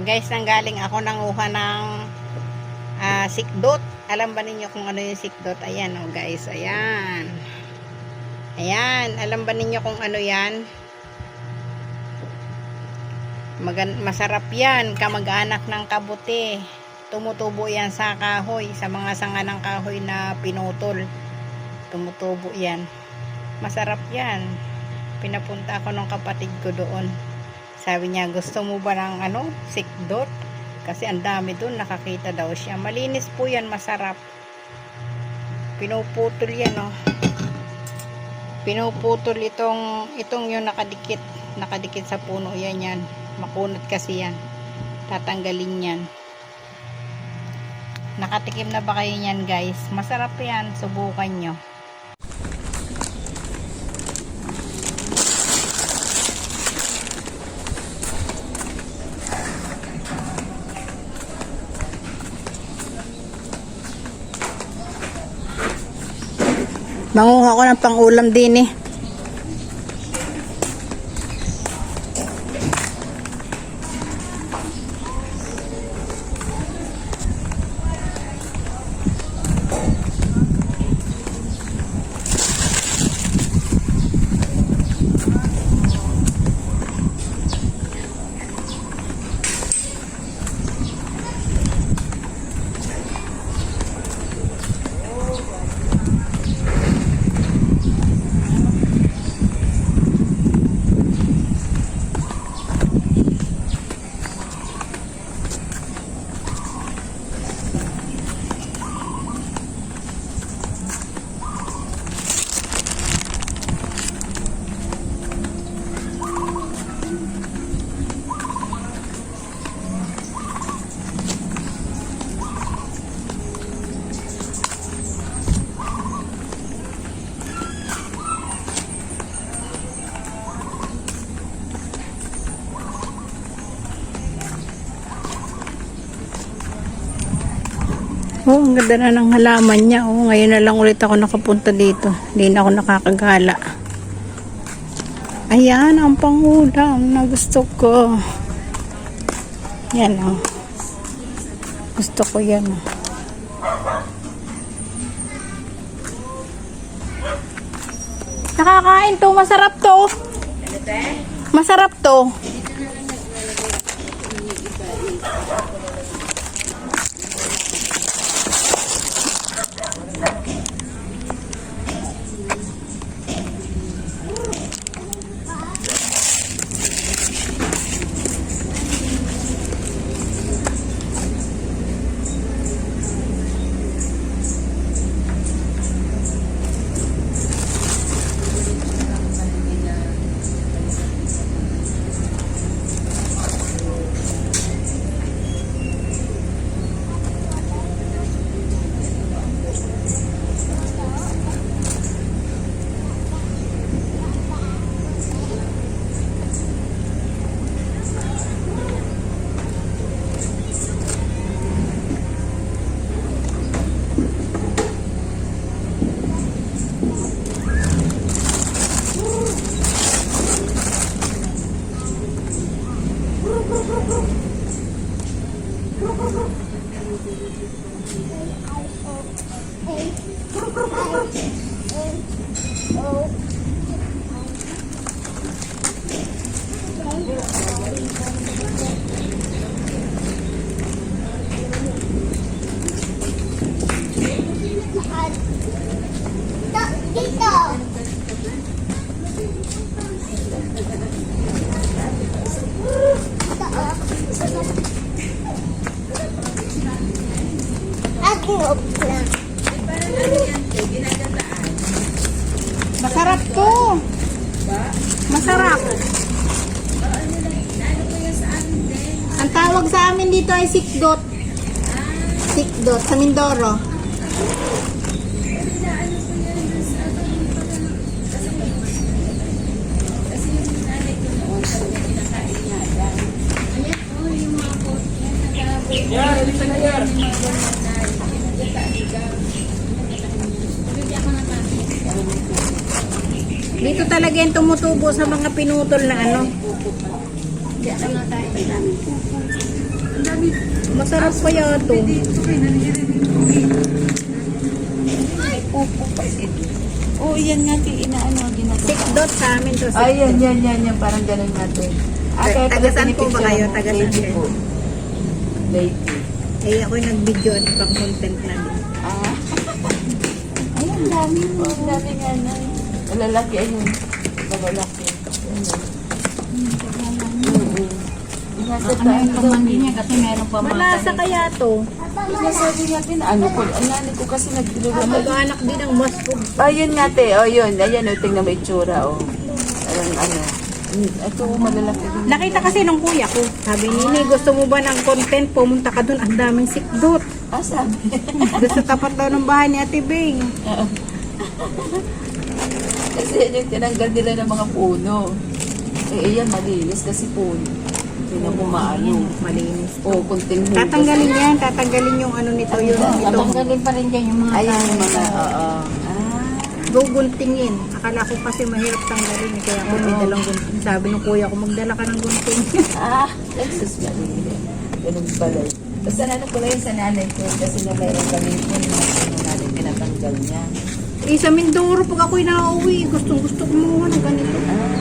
Guys, nanggaling ako nanguha ng sikdot. Alam ba ninyo kung ano yung sikdot? Ayan oh guys, ayan. Ayan, alam ba ninyo kung ano yan? Masarap yan, kamag-anak ng kabuti. Tumutubo yan sa kahoy, sa mga sanga ng kahoy na pinutol. Tumutubo yan. Masarap yan. Pinapunta ako ng kapatid ko doon. Sabi niya, gusto mo ba ng sikdot? Kasi ang dami doon, nakakita daw siya. Malinis po yan, masarap. Pinuputol yan, oh. Pinuputol itong yung nakadikit sa puno yan. Makunot kasi yan. Tatanggalin yan. Nakatikim na ba kayo yan, guys? Masarap yan, subukan nyo. Manguha ko ng pang-ulam din eh. Oh, ang ganda na ng halaman niya. Oh, ngayon na lang ulit ako nakapunta dito. Hindi na ako nakakagala. Ayan, ang pangulam na gusto ko. Yan, oh. Gusto ko yan, oh. Nakakain to. Masarap to. Masarap to. Masarap to. Masarap. Ang tawag sa amin dito ay sikdot. Sikdot sa Mindoro. Dito talaga yung tumutubo sa mga pinutol na ano. Ang dami. Masarap kaya to. Dito kayo, nanirinig ko. Ay, pupo pa ito. Oh, yan nga, inaano, ginagawa. 6 dots sa amin to. 6 Ay, yan, dots. yan, parang ganun natin. Taga saan po ba kayo? Taga saan Lady kayo? po. Lady. Eh, ako'y nag-video at pang-content na din. Ah. Ay, ang dami mo. Ang dami nga na. Malalaki, ayun. Malalaki. Ano yung pamangkin niya kasi meron pa mga Malasa kaya to. Sinasabi natin, ano ko, ang nanay ko kasi nagtulungan. Mag-anak din ang mushroom. Ayun nga, te. O, yun. Ayan, o, tingnan mo itsura, o. Parang, ano. Ito, malalaki din. Nakita kasi nung kuya ko. Sabi ni gusto mo ba ng content? Pumunta ka dun. Ang daming sikdot. Ah, sabi. Doon sa tapat daw ng bahay ni Ate Bing. Kasi yan yung tinanggal nila ng mga puno. Eh, ayan, malinis kasi puno. Tingnan mo maano. Malinis. O, kunting hugas. Tatanggalin yan. Tatanggalin yung ano nito. Yung ito. Tatanggalin pa rin dyan yung mga Ayan yung tao. mga, oo. Guguntingin. Akala ko kasi mahirap tanggalin. Kaya ako may dalang gunting. Sabi ng kuya ko, magdala ka ng gunting. Ah, Jesus Maria. Ganun pala. Basta ano ko lang yun sa nanay ko. Kasi na mayroon kami po yung natin pinatanggal niya. Eh, sa Mindoro, pag ako'y nauwi, gustong-gusto ko mga ng ganito. Ah,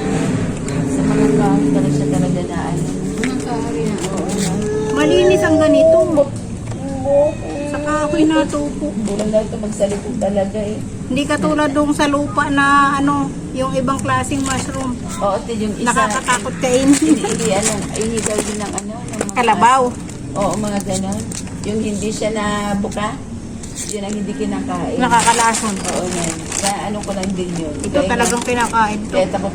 sa mga kahoy talaga siya talaga na ano. Mga kahari na. Oo na. Malinis ang ganito. Sa kahoy na tupo. Bulang na ito magsalipog talaga eh. Hindi katulad dong sa lupa na ano, yung ibang klaseng mushroom. Oo, ito yung isa. Nakakatakot kainin. Inihigaw din ng ano. Ng mga, Kalabaw. Oo, mga ganon. Yung hindi siya na buka. Yun ang hindi kinakain. Nakakalason. Oo, yan. Kaya ano ko lang din yun. Ito talagang kinakain. Kaya takot